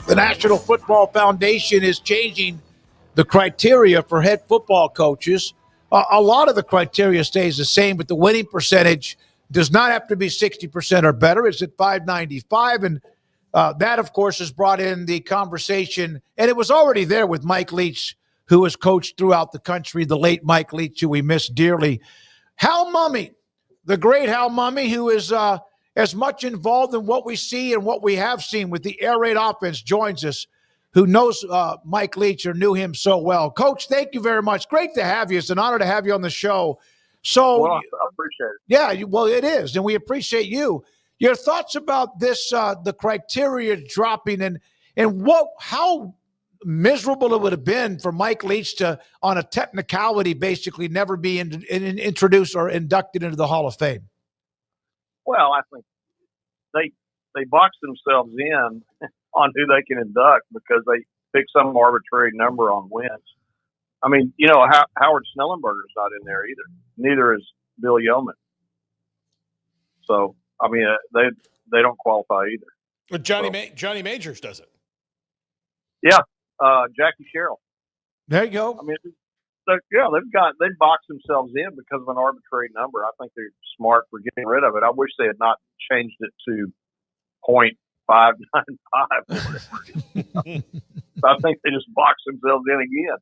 The National Football Foundation is changing the criteria for head football coaches. A lot of the criteria stays the same, but the winning percentage does not have to be 60% or better. It's at 595, and that, of course, has brought in the conversation, and it was already there with Mike Leach, who has coached throughout the country, the late Mike Leach, who we miss dearly. Hal Mumme, the great Hal Mumme, who is as much involved in what we see and what we have seen with the air raid offense, joins us, who knows Mike Leach or knew him so well. Coach, thank you very much. Great to have you. It's an honor to have you on the show. So, well, I appreciate it. Yeah, well, it is, and we appreciate you. Your thoughts about this, the criteria dropping, and how miserable it would have been for Mike Leach to, on a technicality, basically never be introduced or inducted into the Hall of Fame. Well, I think they box themselves in on who they can induct because they pick some arbitrary number on wins. I mean, Howard Snellenberger's not in there either. Neither is Bill Yeoman. So, I mean, they don't qualify either. But Johnny Majors does it. Yeah, Jackie Sherrill. There you go. I mean, they've boxed themselves in because of an arbitrary number. I think they're smart for getting rid of it. I wish they had not changed it to 0.595 or whatever. I think they just boxed themselves in again.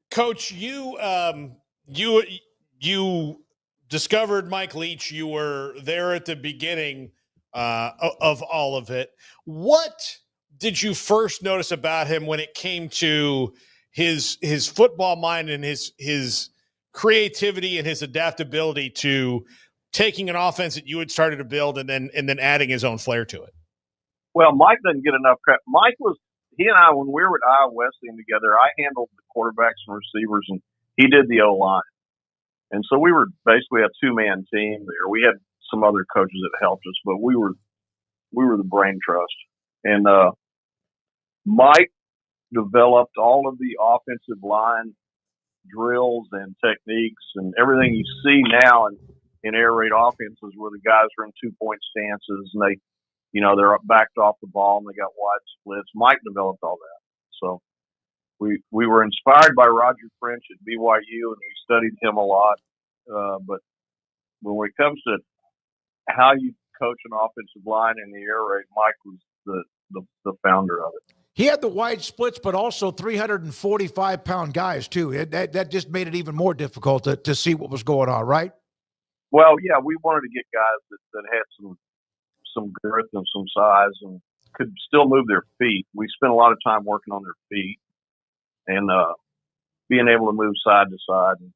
Coach, you discovered Mike Leach. You were there at the beginning of all of it. What did you first notice about him when it came to his football mind and his creativity and his adaptability to taking an offense that you had started to build and then adding his own flair to it? Well, Mike doesn't get enough credit. He and I, when we were at Iowa Wesleyan together, I handled the quarterbacks and receivers, and he did the O-line. And so we were basically a two-man team there. We had some other coaches that helped us, but we were the brain trust. And Mike developed all of the offensive line drills and techniques and everything you see now in air raid offenses where the guys are in 2-point stances and they're backed off the ball and they got wide splits. Mike developed all that. So we were inspired by Roger French at BYU and we studied him a lot. But when it comes to how you coach an offensive line in the air raid, Mike was the founder of it. He had the wide splits, but also 345-pound guys, too. That just made it even more difficult to see what was going on, right? Well, yeah, we wanted to get guys that had some girth and some size and could still move their feet. We spent a lot of time working on their feet and being able to move side to side. And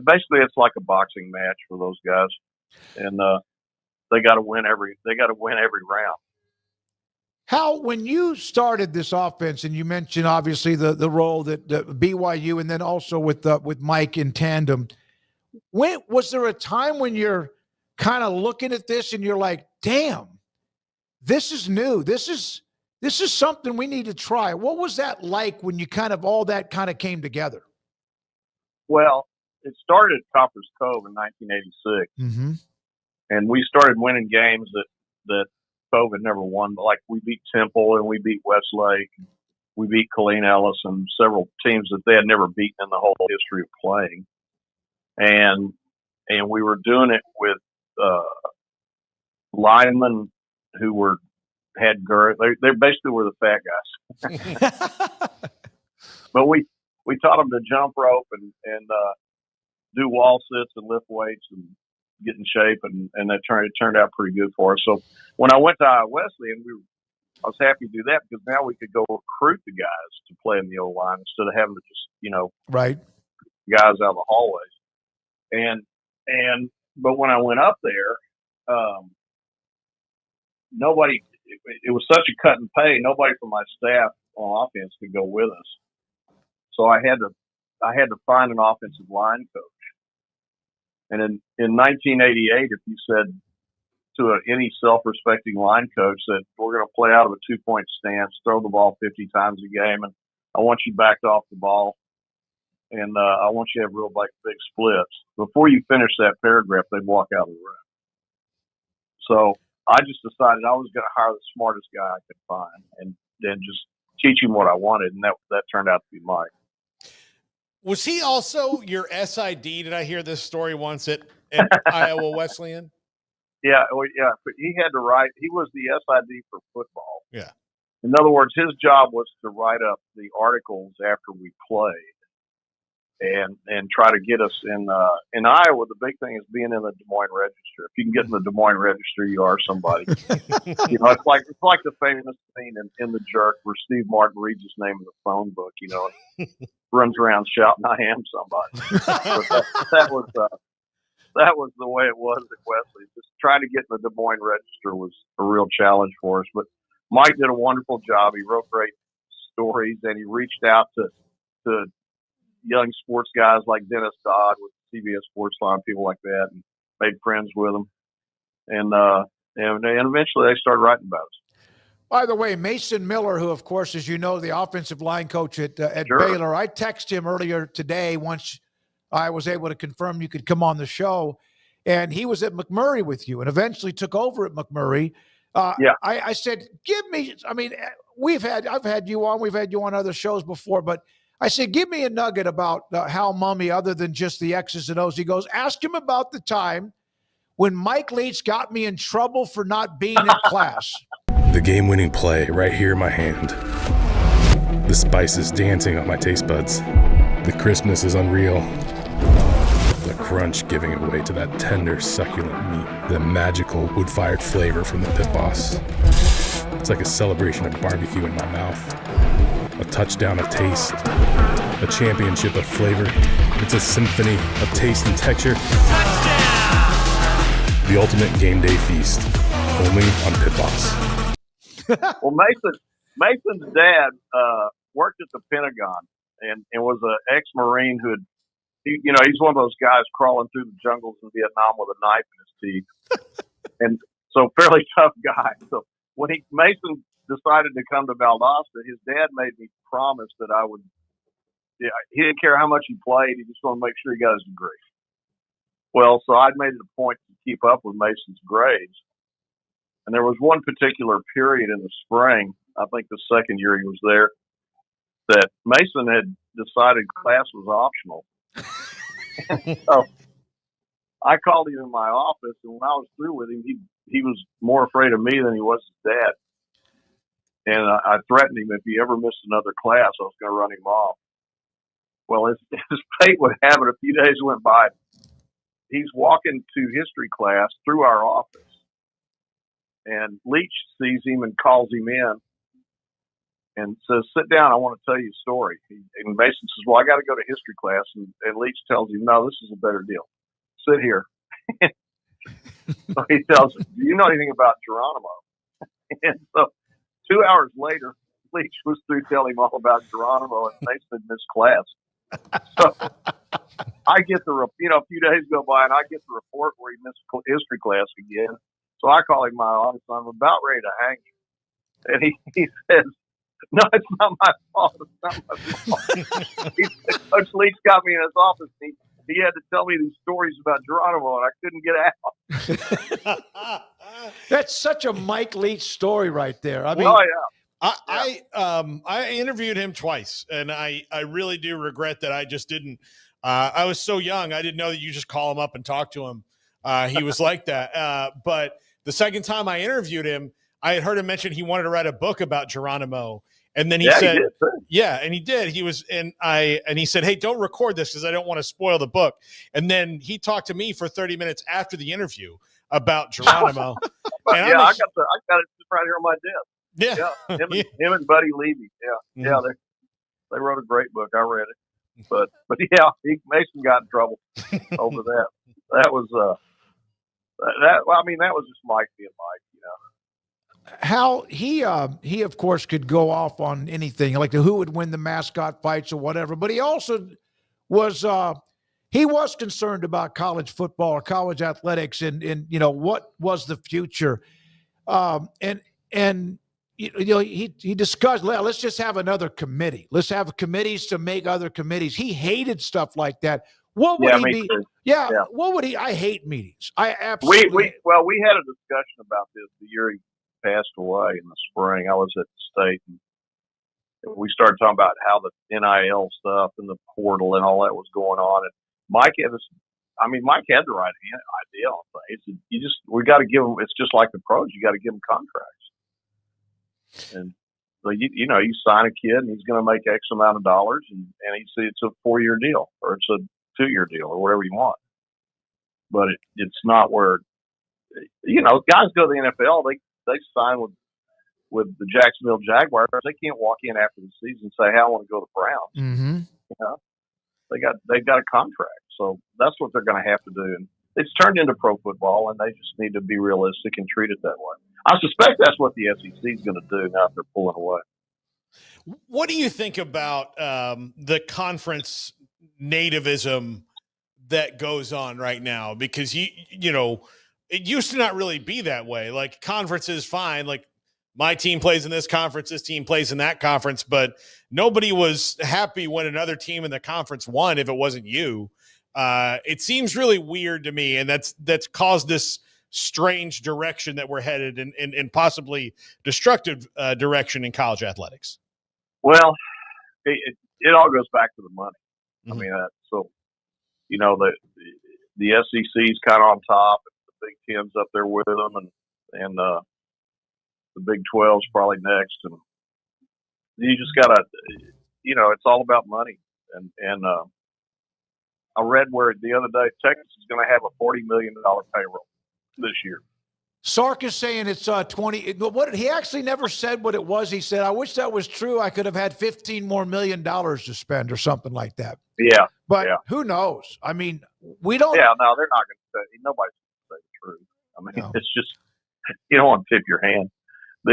basically, it's like a boxing match for those guys, and they got to win every round. How, when you started this offense, and you mentioned obviously the role that BYU, and then also with Mike in tandem, was there a time when you're kind of looking at this and you're like, "Damn, this is new. This is something we need to try"? What was that like when you all that came together? Well, it started at Copper's Cove in 1986, mm-hmm. and we started winning games that Cove had never won. But like we beat Temple and we beat Westlake, we beat Colleen Ellis and several teams that they had never beaten in the whole history of playing, and we were doing it with linemen who had girth. They basically were the fat guys. But we taught them to jump rope and do wall sits and lift weights and get in shape, and it turned out pretty good for us. So when I went to Iowa Wesleyan, I was happy to do that because now we could go recruit the guys to play in the O-line instead of having to just right guys out of the hallways. But when I went up there, nobody. It was such a cut and pay. Nobody from my staff on offense could go with us. So I had to find an offensive line coach. And in 1988, if you said to any self-respecting line coach that we're going to play out of a 2-point stance, throw the ball 50 times a game, and I want you backed off the ball, and I want you to have real big splits. Before you finish that paragraph, they'd walk out of the room. So I just decided I was going to hire the smartest guy I could find and then just teach him what I wanted. And that turned out to be Mike. Was he also your SID? Did I hear this story once at Iowa Wesleyan? Yeah. Yeah. But he had to write, he was the SID for football. Yeah. In other words, his job was to write up the articles after we played and try to get us in Iowa. The big thing is being in the Des Moines Register. If you can get in the Des Moines Register, you are somebody. It's like the famous scene in The Jerk where Steve Martin reads his name in the phone book, and runs around shouting, "I am somebody." That was the way it was at Wesley. Just trying to get in the Des Moines Register was a real challenge for us. But Mike did a wonderful job. He wrote great stories, and he reached out to young sports guys like Dennis Dodd with CBS Sportsline, people like that, and made friends with them. And eventually they started writing about us. By the way, Mason Miller, who, of course, as you know, the offensive line coach at Sure. Baylor, I texted him earlier today once I was able to confirm you could come on the show, and he was at McMurray with you and eventually took over at McMurray. Yeah. I said, I've had you on, we've had you on other shows before, but I said, give me a nugget about Hal Mumme other than just the X's and O's. He goes, ask him about the time when Mike Leach got me in trouble for not being in class. The game-winning play right here in my hand. The spices dancing on my taste buds. The crispness is unreal. The crunch giving away to that tender, succulent meat. The magical wood-fired flavor from the Pit Boss. It's like a celebration of barbecue in my mouth. A touchdown of taste. A championship of flavor. It's a symphony of taste and texture. Touchdown! The ultimate game day feast. Only on Pit Boss. Well, Mason's dad worked at the Pentagon and was an ex-Marine who he's one of those guys crawling through the jungles in Vietnam with a knife in his teeth. And so fairly tough guy. So when Mason decided to come to Valdosta, his dad made me promise that I would, he didn't care how much he played. He just wanted to make sure he got his degree. Well, so I'd made it a point to keep up with Mason's grades. And there was one particular period in the spring, I think the second year he was there, that Mason had decided class was optional. So I called him in my office, and when I was through with him, he was more afraid of me than he was his dad. And I threatened him if he ever missed another class, I was going to run him off. Well, as fate would have it, a few days went by. He's walking to history class through our office. And Leach sees him and calls him in and says, "Sit down, I want to tell you a story." And Mason says, "Well, I got to go to history class." And Leach tells him, "No, this is a better deal. Sit here." So he tells him, "Do you know anything about Geronimo?" And so 2 hours later, Leach was through telling him all about Geronimo, and Mason had missed class. So I get a few days go by, and I get the report where he missed history class again. So I call him in my office, and I'm about ready to hang him. And he says, "No, it's not my fault. It's not my fault." He said, "Coach Leach got me in his office. He had to tell me these stories about Geronimo, and I couldn't get out." That's such a Mike Leach story right there. I mean, oh, yeah. I interviewed him twice, and I really do regret that I just didn't. I was so young, I didn't know that you just call him up and talk to him. He was like that. But the second time I interviewed him, I had heard him mention he wanted to write a book about Geronimo, and then he said, "Yeah," and he did. He said, "Hey, don't record this because I don't want to spoil the book." And then he talked to me for 30 minutes after the interview about Geronimo. I got it right here on my desk. Yeah. Him and Buddy Levy. Yeah. They wrote a great book. I read it, but yeah, Mason got in trouble over that. That was that was just Mike being Mike, Hal, he of course could go off on anything, like who would win the mascot fights or whatever, but he also was concerned about college football or college athletics and what was the future. He discussed, let's just have another committee. Let's have committees to make other committees. He hated stuff like that. What would Yeah, he me be? too. Yeah, Yeah. what would he? I hate meetings. I We absolutely. we had a discussion about this the year he passed away in the spring. I was at the state, and we started talking about how the NIL stuff and the portal and all that was going on. And Mike had this. I mean, Mike had the right idea on things. We got to give them. It's just like the pros. You got to give them contracts. And so you sign a kid, and he's going to make X amount of dollars, and it's a 4-year deal, or it's a 2-year deal, or whatever you want. But it's not where guys go to the NFL. They sign with the Jacksonville Jaguars. They can't walk in after the season and say, "Hey, I want to go to the Browns." Mm-hmm. They've got a contract, so that's what they're going to have to do. And it's turned into pro football, and they just need to be realistic and treat it that way. I suspect that's what the SEC is going to do now that they're pulling away. What do you think about the conference nativism that goes on right now? Because it used to not really be that way. Like, conference is fine. Like, my team plays in this conference, this team plays in that conference, but nobody was happy when another team in the conference won if it wasn't you. It seems really weird to me, and that's caused this strange direction that we're headed in possibly destructive direction in college athletics. Well, it all goes back to the money. Mm-hmm. I mean, the SEC's kind of on top, and the Big Ten's up there with them, and the Big 12's probably next, and you just gotta, it's all about money. And I read where the other day Texas is going to have a $40 million payroll this year. Sark is saying it's 20. What he actually never said what it was. He said, "I wish that was true. I could have had $15 more million to spend," or something like that. Yeah, but who knows? I mean, we don't. Yeah, no, they're not going to say. Nobody's going to say the truth. I mean, No. It's just you don't want to tip your hand. I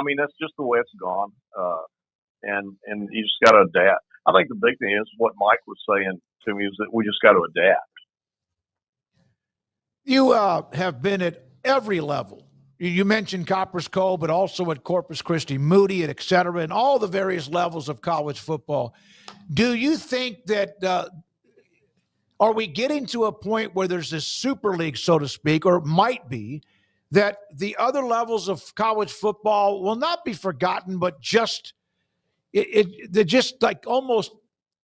mean, that's just the way it's gone, and you just got to adapt. I think the big thing is what Mike was saying to me is that we just got to adapt. You have been at every level. You mentioned Copper's Cove, but also at Corpus Christi, Moody, and et cetera, and all the various levels of college football. Do you think that are we getting to a point where there's this super league, so to speak, or might be, that the other levels of college football will not be forgotten, but just they're just like almost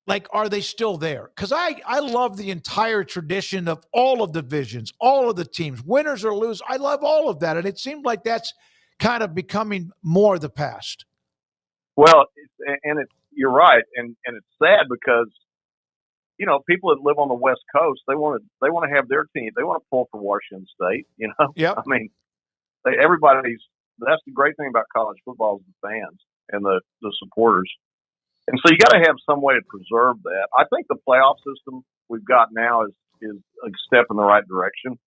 like, are they still there? Because I love the entire tradition of all of the divisions, all of the teams, winners or lose. I love all of that. And it seems like that's kind of becoming more the past. Well, you're right. And it's sad because, people that live on the West Coast, they want to have their team. They want to pull for Washington State, Yep. I mean, that's the great thing about college football is the fans and the supporters. And so you got to have some way to preserve that. I think the playoff system we've got now is a step in the right direction.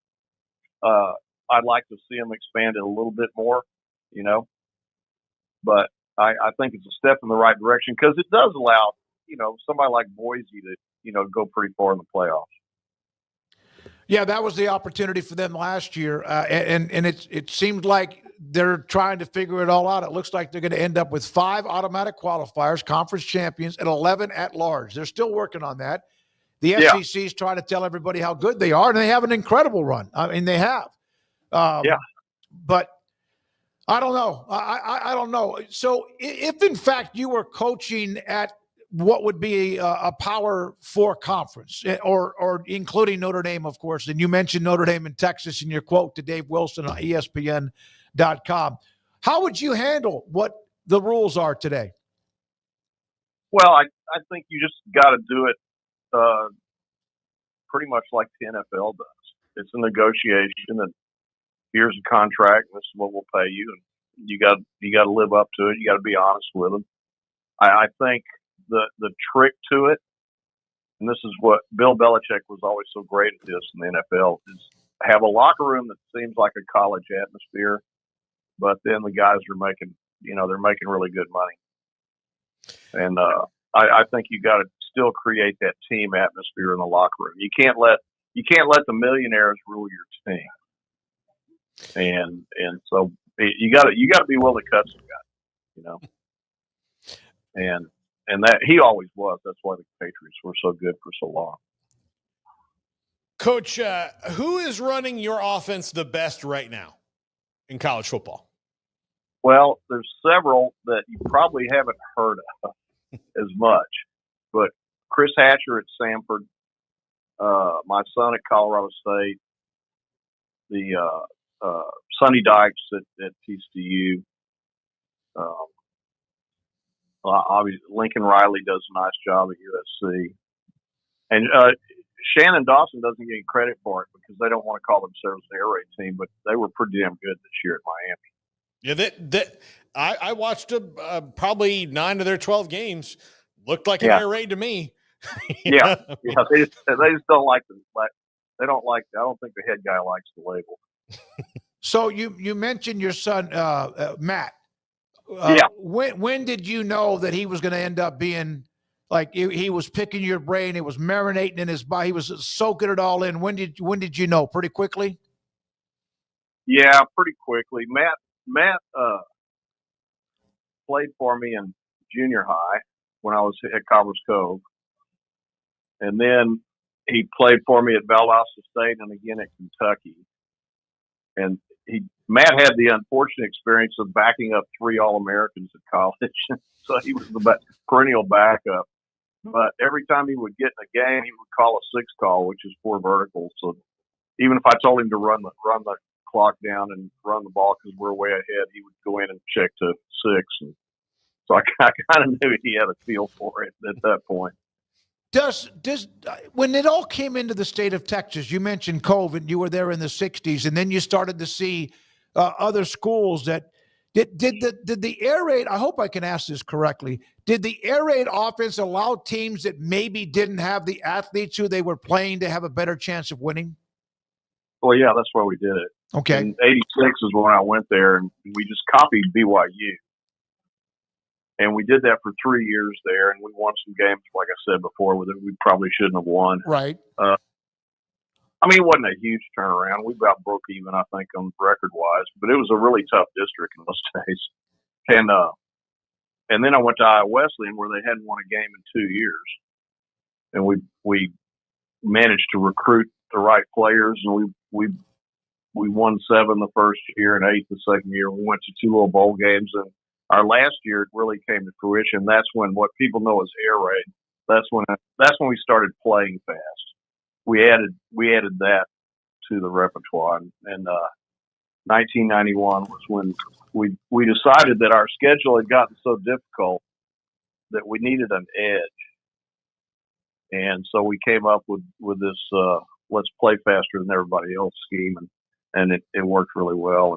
I'd like to see them expand it a little bit more, but I think it's a step in the right direction because it does allow, somebody like Boise to, go pretty far in the playoffs. Yeah, that was the opportunity for them last year, and it seemed like they're trying to figure it all out. It looks like they're going to end up with 5 automatic qualifiers, conference champions, and 11 at large. They're still working on that. The SEC is trying to tell everybody how good they are, and they have an incredible run. I mean, they have. But I don't know. I don't know. So if, in fact, you were coaching at what would be a Power 4 conference, or including Notre Dame, of course, and you mentioned Notre Dame in Texas in your quote to Dave Wilson on ESPN.com. How would you handle what the rules are today? Well, I think you just got to do it pretty much like the NFL does. It's a negotiation, and here's a contract, and this is what we'll pay you, and you got to live up to it. You got to be honest with them. I think the trick to it, and this is what Bill Belichick was always so great at this in the NFL, is have a locker room that seems like a college atmosphere, but then the guys are making, they're making really good money. And I think you got to still create that team atmosphere in the locker room. You can't let the millionaires rule your team. And so you got to be willing to cut some guys, and and that he always was. That's why the Patriots were so good for so long. Coach, who is running your offense the best right now in college football? Well, there's several that you probably haven't heard of as much, but Chris Hatcher at Samford, my son at Colorado State, the Sonny Dykes at TCU. Obviously, Lincoln Riley does a nice job at USC, and Shannon Dawson doesn't get any credit for it because they don't want to call themselves an air raid team, but they were pretty damn good this year at Miami. Yeah, I watched probably 9 of their 12 games. Looked like an air raid to me. Yeah. They just don't like they don't like. I don't think the head guy likes the label. So you mentioned your son Matt. When did you know that he was going to end up being like he was picking your brain? It was marinating in his body. He was soaking it all in. When did you know? Pretty quickly. Yeah, pretty quickly. Matt played for me in junior high when I was at Cobblers Cove, and then he played for me at Valdosta State and again at Kentucky. And Matt had the unfortunate experience of backing up 3 All-Americans at college, so he was the perennial backup. But every time he would get in a game, he would call a 6 call, which is 4 verticals. So even if I told him to run the clock down and run the ball because we're way ahead, he would go in and check to 6. And so I kind of knew he had a feel for it at that point. Does when it all came into the state of Texas, you mentioned COVID, you were there in the 60s, and then you started to see other schools that did the air raid, I hope I can ask this correctly, did the air raid offense allow teams that maybe didn't have the athletes who they were playing to have a better chance of winning? Well, yeah, that's why we did it. Okay. In 86 is when I went there, and we just copied BYU. And we did that for 3 years there, and we won some games, like I said before, that we probably shouldn't have won. Right. I mean, it wasn't a huge turnaround. We about broke even, I think, on record-wise, but it was a really tough district in those days. And then I went to Iowa Wesleyan, where they hadn't won a game in 2 years, and we managed to recruit the right players, and we won 7 the first year and 8 the second year. We went to 2 little bowl games, and our last year it really came to fruition. That's when what people know as air raid. That's when we started playing fast. We added that to the repertoire, and 1991 was when we decided that our schedule had gotten so difficult that we needed an edge, and so we came up with this let's play faster than everybody else scheme, and it worked really well,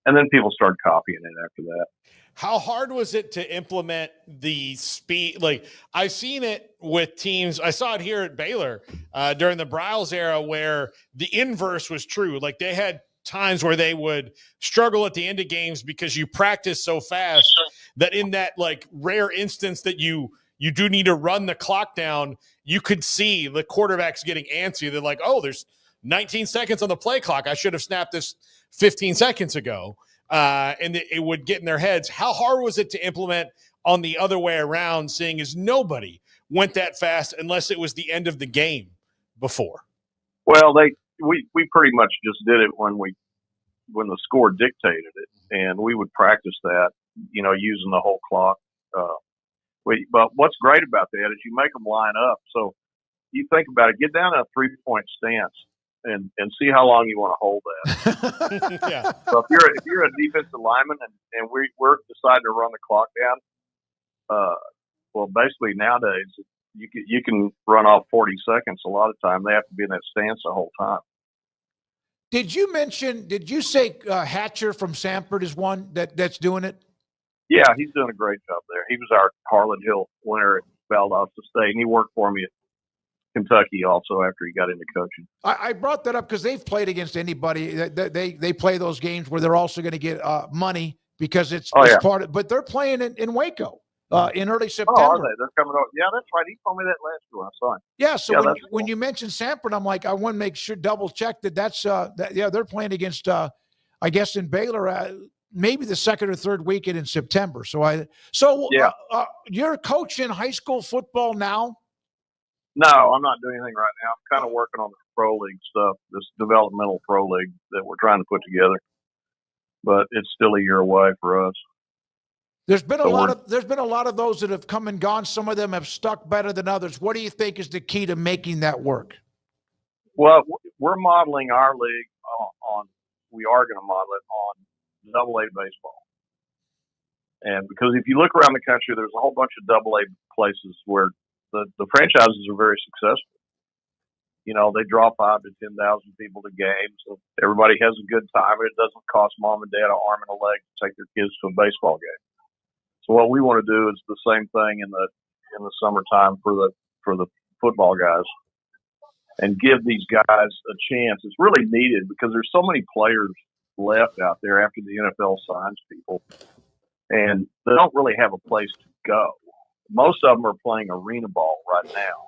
and then people started copying it after that. How hard was it to implement the speed? Like, I've seen it with teams. I saw it here at Baylor during the Briles era where the inverse was true. Like, they had times where they would struggle at the end of games because you practice so fast that in that, like, rare instance that you do need to run the clock down, you could see the quarterbacks getting antsy. They're like, oh, there's 19 seconds on the play clock. I should have snapped this 15 seconds ago. And it would get in their heads. How hard was it to implement on the other way around, seeing as nobody went that fast unless it was the end of the game before? Well, we pretty much just did it when the score dictated it, and we would practice that, using the whole clock. But what's great about that is you make them line up. So you think about it, get down to a 3-point stance. And see how long you want to hold that. Yeah. So if you're a defensive lineman and we're deciding to run the clock down, well, basically nowadays you can run off 40 seconds. A lot of time they have to be in that stance the whole time. Did you say Hatcher from Samford is one that's doing it? Yeah, he's doing a great job there. He was our Harlan Hill winner at Valdosta State, and he worked for me at Kentucky also after he got into coaching. I brought that up because they've played against anybody. They play those games where they're also going to get money because it's part of. But they're playing in Waco in early September. Oh, are they? They're coming over. Yeah, that's right. He told me that last year when I saw him. Yeah. So when you mentioned Samford, I'm like, I want to make sure double check that's they're playing against I guess in Baylor. maybe the second or third weekend in September. So Yeah. You're coaching high school football now? No, I'm not doing anything right now. I'm kind of working on the pro league stuff, this developmental pro league that we're trying to put together. But it's still a year away for us. There's been a lot of those that have come and gone. Some of them have stuck better than others. What do you think is the key to making that work? Well, we're modeling our league we are going to model it on Double-A baseball. And because if you look around the country, there's a whole bunch of Double-A places where the franchises are very successful. You know, they draw 5,000 to 10,000 people to games. So everybody has a good time, and it doesn't cost mom and dad an arm and a leg to take their kids to a baseball game. So what we want to do is the same thing in the summertime for the football guys, and give these guys a chance. It's really needed because there's so many players left out there after the NFL signs people, and they don't really have a place to go. Most of them are playing arena ball right now,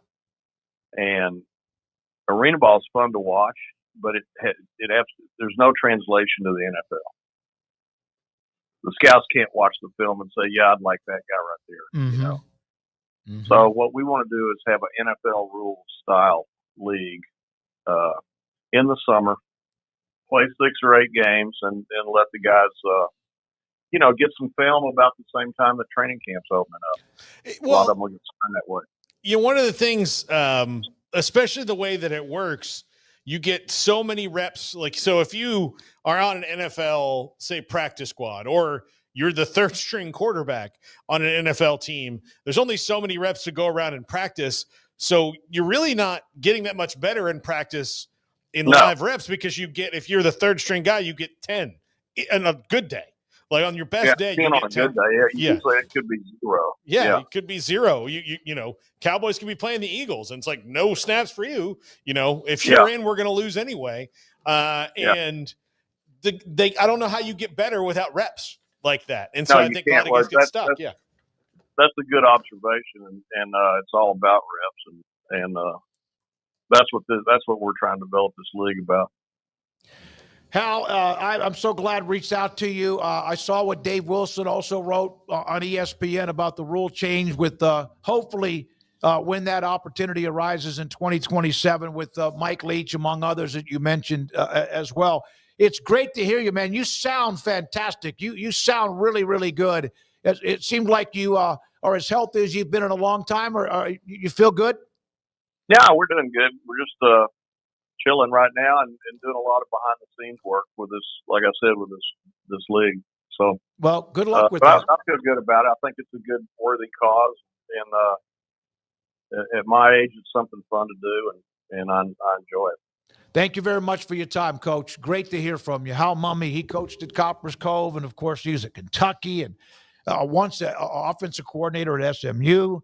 and arena ball is fun to watch, but there's no translation to the NFL. The scouts can't watch the film and say, "Yeah, I'd like that guy right there." Mm-hmm. You know? Mm-hmm. So what we want to do is have an NFL rule style league in the summer, play 6 or 8 games, and let the guys, get some film about the same time that training camp's opening up. Well, a lot of them will get signed that way. One of the things, especially the way that it works, you get so many reps. So if you are on an NFL, say, practice squad, or you're the third string quarterback on an NFL team, there's only so many reps to go around in practice. So you're really not getting that much better in practice in live reps, because if you're the third string guy, you get 10 on a good day. Like on your best day, you get 10. Good day. Yeah. Usually it could be 0. Yeah, it could be 0. You Cowboys could be playing the Eagles, and it's like no snaps for you. If you're in, we're going to lose anyway. And I don't know how you get better without reps like that. And so I think a lot of guys get stuck. That's a good observation, and it's all about reps, and that's what we're trying to develop this league about. Hal, I'm so glad I reached out to you. I saw what Dave Wilson also wrote on ESPN about the rule change with hopefully when that opportunity arises in 2027 with Mike Leach, among others that you mentioned as well. It's great to hear you, man. You sound fantastic. You sound really, really good. It seemed like you are as healthy as you've been in a long time, or you feel good? Yeah, we're doing good. We're just chilling right now and doing a lot of behind the scenes work with this, like I said, with this league. So, well, good luck with that. I feel good about it. I think it's a good, worthy cause, and at my age, it's something fun to do, and I enjoy it. Thank you very much for your time, Coach. Great to hear from you. Hal Mumme, he coached at Coppers Cove, and of course, he was at Kentucky, and once an offensive coordinator at SMU.